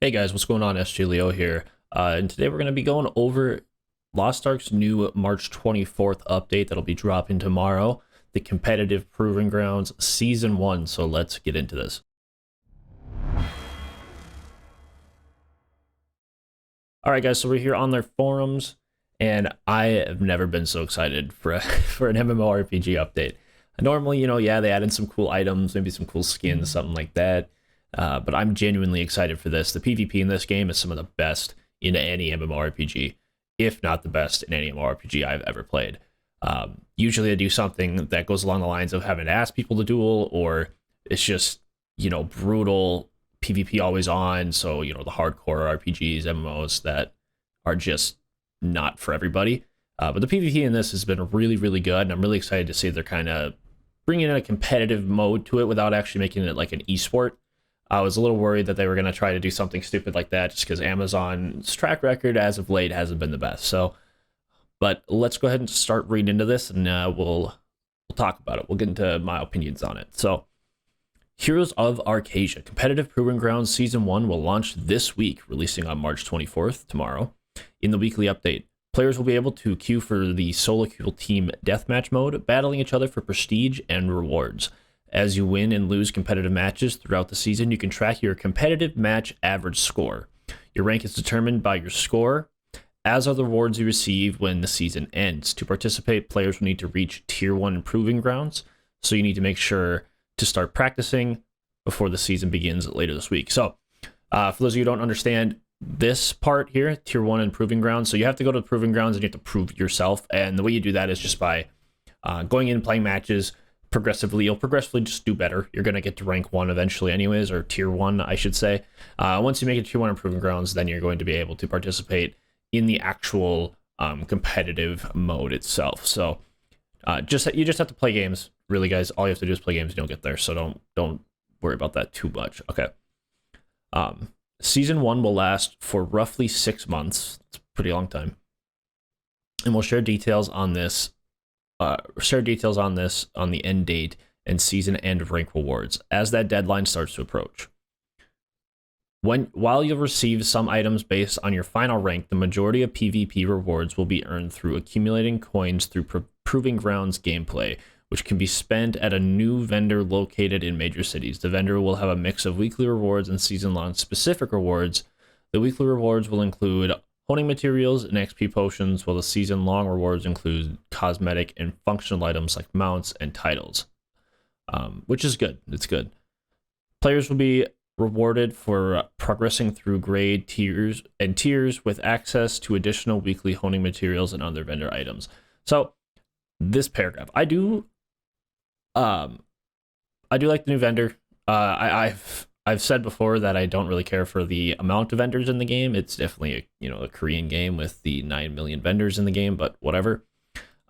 Hey guys, what's going on? SJ Leo here. And today we're going to be going over Lost Ark's new March 24th update that'll be dropping tomorrow, the Competitive Proving Grounds Season 1. So let's get into this. All right, guys, so we're here on their forums, and I have never been so excited for for an MMORPG update. Normally, yeah, they added some cool items, maybe some cool skins, something like that. But I'm genuinely excited for this. The PvP in this game is some of the best in any MMORPG, if not the best in any MMORPG I've ever played. Usually, they do something that goes along the lines of having to ask people to duel, or it's just brutal PvP always on. So the hardcore RPGs, MMOs that are just not for everybody. But the PvP in this has been really, really good, and I'm really excited to see they're kind of bringing in a competitive mode to it without actually making it like an esport. I was a little worried that they were going to try to do something stupid like that just because Amazon's track record as of late hasn't been the best. So, but let's go ahead and start reading into this, and we'll talk about it. We'll get into my opinions on it. So, Heroes of Arcasia Competitive Proving Grounds Season 1 will launch this week, releasing on March 24th, tomorrow. In the weekly update, players will be able to queue for the solo queue team deathmatch mode, battling each other for prestige and rewards. As you win and lose competitive matches throughout the season, you can track your competitive match average score. Your rank is determined by your score, as are the rewards you receive when the season ends. To participate, players will need to reach Tier 1 Proving Grounds, so you need to make sure to start practicing before the season begins later this week. So, for those of you who don't understand this part here, Tier 1 and Proving Grounds, so you have to go to the Proving Grounds and you have to prove yourself, and the way you do that is just by going in and playing matches progressively. You'll progressively just do better. You're going to get to rank 1 eventually anyways, or Tier 1, I should say. Once you make it Tier 1 Proving Grounds, then you're going to be able to participate in the actual competitive mode itself. So you just have to play games. Really, guys, all you have to do is play games and you'll get there. So don't worry about that too much. Okay. Season 1 will last for roughly 6 months. It's a pretty long time. And we'll share details on this on the end date and season end rank rewards as that deadline starts to approach. While you'll receive some items based on your final rank, the majority of PvP rewards will be earned through accumulating coins through Proving Grounds gameplay, which can be spent at a new vendor located in major cities. The vendor will have a mix of weekly rewards and season-long specific rewards. The weekly rewards will include honing materials and XP potions, while the season-long rewards include cosmetic and functional items like mounts and titles, which is good. It's good. Players will be rewarded for progressing through grade tiers with access to additional weekly honing materials and other vendor items. So this paragraph, I do like the new vendor. I've said before that I don't really care for the amount of vendors in the game. It's definitely a Korean game with the 9 million vendors in the game, but whatever.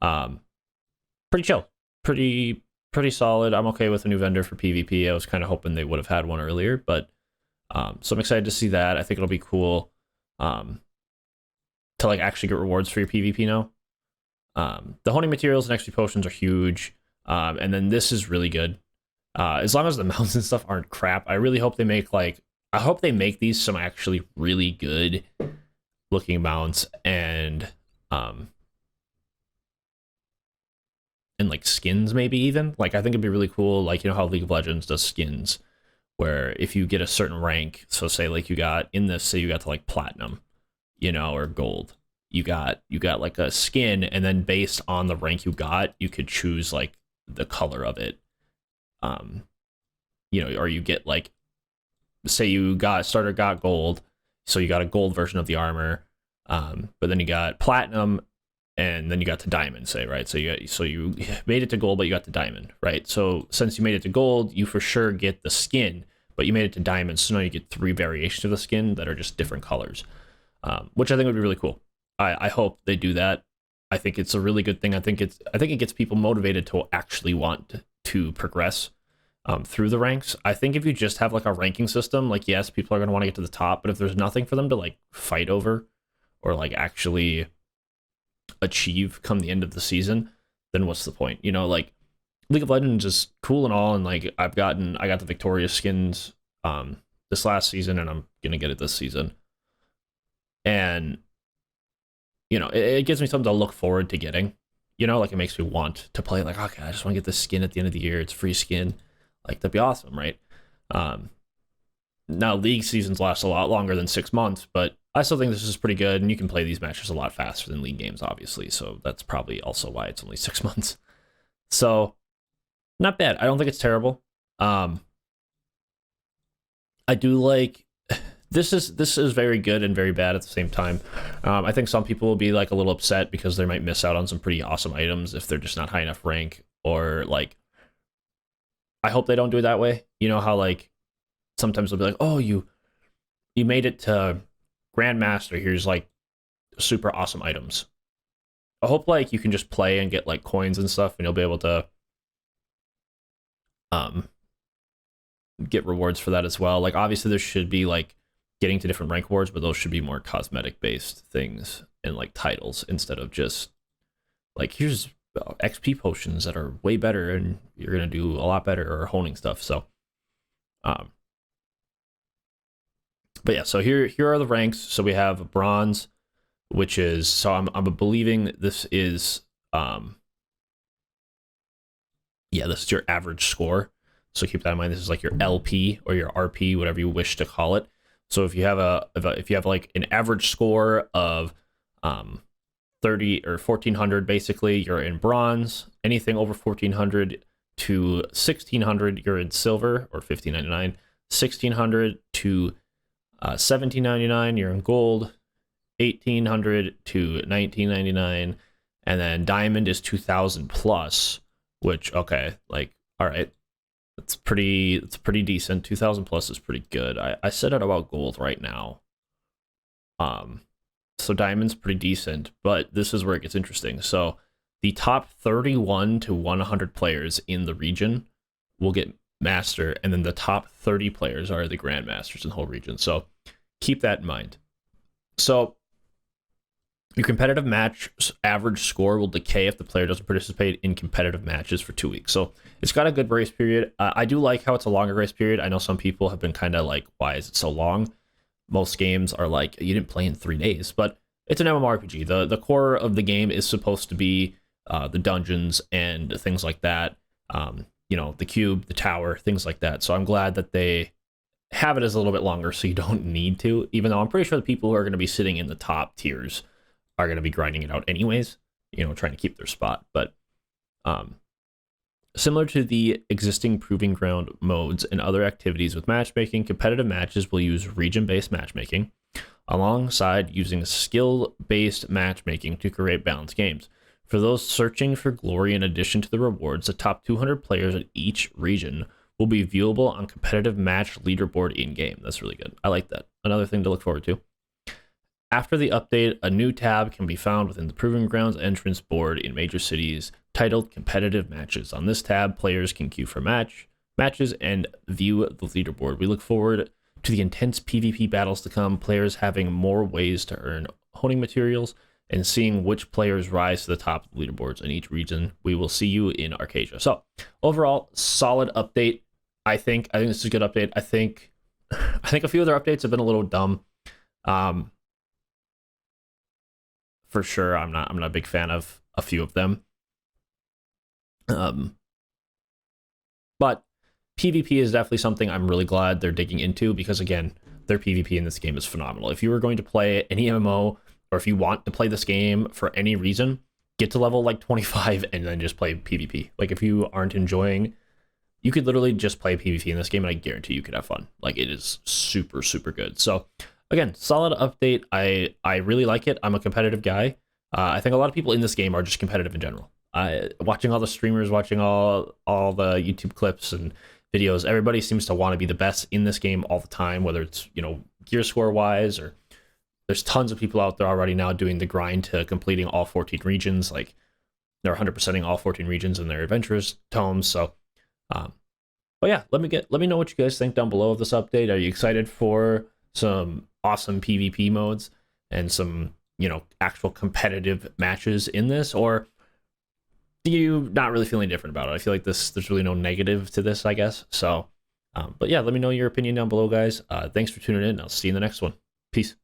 Pretty chill, pretty solid. I'm okay with a new vendor for PvP. I was kind of hoping they would have had one earlier, but so I'm excited to see that. I think it'll be cool to like actually get rewards for your PvP now. The honing materials and XP potions are huge, and then this is really good. As long as the mounts and stuff aren't crap, I really hope they make these some actually really good looking mounts and like skins, maybe even. Like, I think it'd be really cool, like, how League of Legends does skins, where if you get a certain rank, so say like you got to like platinum, or gold, you got like a skin, and then based on the rank you got, you could choose like the color of it. Or you get like, say you got gold, so you got a gold version of the armor, but then you got platinum, and then you got to diamond, say, right? So you made it to gold, but you got to diamond, right? So since you made it to gold, you for sure get the skin, but you made it to diamond, so now you get 3 variations of the skin that are just different colors, which I think would be really cool. I hope they do that. I think it's a really good thing. I think it gets people motivated to actually want to progress through the ranks. I think if you just have like a ranking system, like, yes, people are going to want to get to the top, but if there's nothing for them to like fight over or like actually achieve come the end of the season, then what's the point? Like, League of Legends is cool and all, and like I got the Victoria skins this last season, and I'm gonna get it this season. And it gives me something to look forward to getting. Like it makes me want to play. Like, okay, I just want to get this skin at the end of the year. It's free skin. Like, that'd be awesome, right? Now league seasons last a lot longer than 6 months, but I still think this is pretty good, and you can play these matches a lot faster than league games, obviously. So that's probably also why it's only 6 months. So not bad. I don't think it's terrible. I do like this is very good and very bad at the same time. I think some people will be like a little upset because they might miss out on some pretty awesome items if they're just not high enough rank, or like, I hope they don't do it that way. You know how like sometimes they'll be like, oh, you made it to Grandmaster, here's like super awesome items. I hope like you can just play and get like coins and stuff, and you'll be able to get rewards for that as well. Like, obviously there should be like getting to different rank awards, but those should be more cosmetic based things and like titles, instead of just like, here's XP potions that are way better and you're gonna do a lot better, or honing stuff. So but yeah, so here are the ranks. So we have bronze, which is, so I'm believing this is this is your average score. So keep that in mind. This is like your LP or your RP, whatever you wish to call it. So if you have if you have like an average score of 30 or 1400, basically, you're in bronze. Anything over 1400 to 1600, you're in silver, or 1599. 1600 to 1799, you're in gold. 1800 to 1999, and then diamond is 2000 plus, which, okay, like, all right, it's pretty decent. 2000 plus is pretty good. I said it about gold right now. So diamond's pretty decent, but this is where it gets interesting. So the top 31 to 100 players in the region will get master, and then the top 30 players are the grandmasters in the whole region. So keep that in mind. So your competitive match average score will decay if the player doesn't participate in competitive matches for 2 weeks. So it's got a good grace period. I do like how it's a longer grace period. I know some people have been kind of like, why is it so long? Most games are like, you didn't play in 3 days, but it's an MMORPG. The core of the game is supposed to be the dungeons and things like that. The cube, the tower, things like that. So I'm glad that they have it as a little bit longer, so you don't need to, even though I'm pretty sure the people who are going to be sitting in the top tiers are going to be grinding it out anyways, trying to keep their spot. But similar to the existing proving ground modes and other activities with matchmaking, competitive matches will use region-based matchmaking alongside using skill-based matchmaking to create balanced games. For those searching for glory, in addition to the rewards, the top 200 players in each region will be viewable on competitive match leaderboard in-game. That's really good. I like that. Another thing to look forward to. After the update, a new tab can be found within the Proving Grounds entrance board in major cities titled Competitive Matches. On this tab, players can queue for matches and view the leaderboard. We look forward to the intense PvP battles to come, players having more ways to earn honing materials, and seeing which players rise to the top of the leaderboards in each region. We will see you in Arcadia. So overall, solid update. I think this is a good update. I think a few other updates have been a little dumb. For sure, I'm not a big fan of a few of them. But PvP is definitely something I'm really glad they're digging into, because again, their PvP in this game is phenomenal. If you were going to play any MMO, or if you want to play this game for any reason, get to level like 25 and then just play PvP. Like, if you aren't enjoying, you could literally just play PvP in this game, and I guarantee you could have fun. Like, it is super, super good. So again, solid update. I really like it. I'm a competitive guy. I think a lot of people in this game are just competitive in general. Watching all the streamers, watching all the YouTube clips and videos, everybody seems to want to be the best in this game all the time, whether it's, gear score wise, or there's tons of people out there already now doing the grind to completing all 14 regions. Like, they're 100%ing all 14 regions in their adventurers tomes. So, but yeah, let me know what you guys think down below of this update. Are you excited for some awesome PvP modes and some, actual competitive matches in this, or do you not really feel any different about it? I feel like there's really no negative to this, I guess. So But yeah, let me know your opinion down below, guys. Thanks for tuning in. I'll see you in the next one. Peace.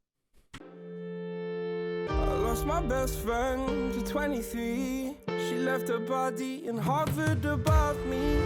I lost my best friend to 23. She left her body in Harvard above me.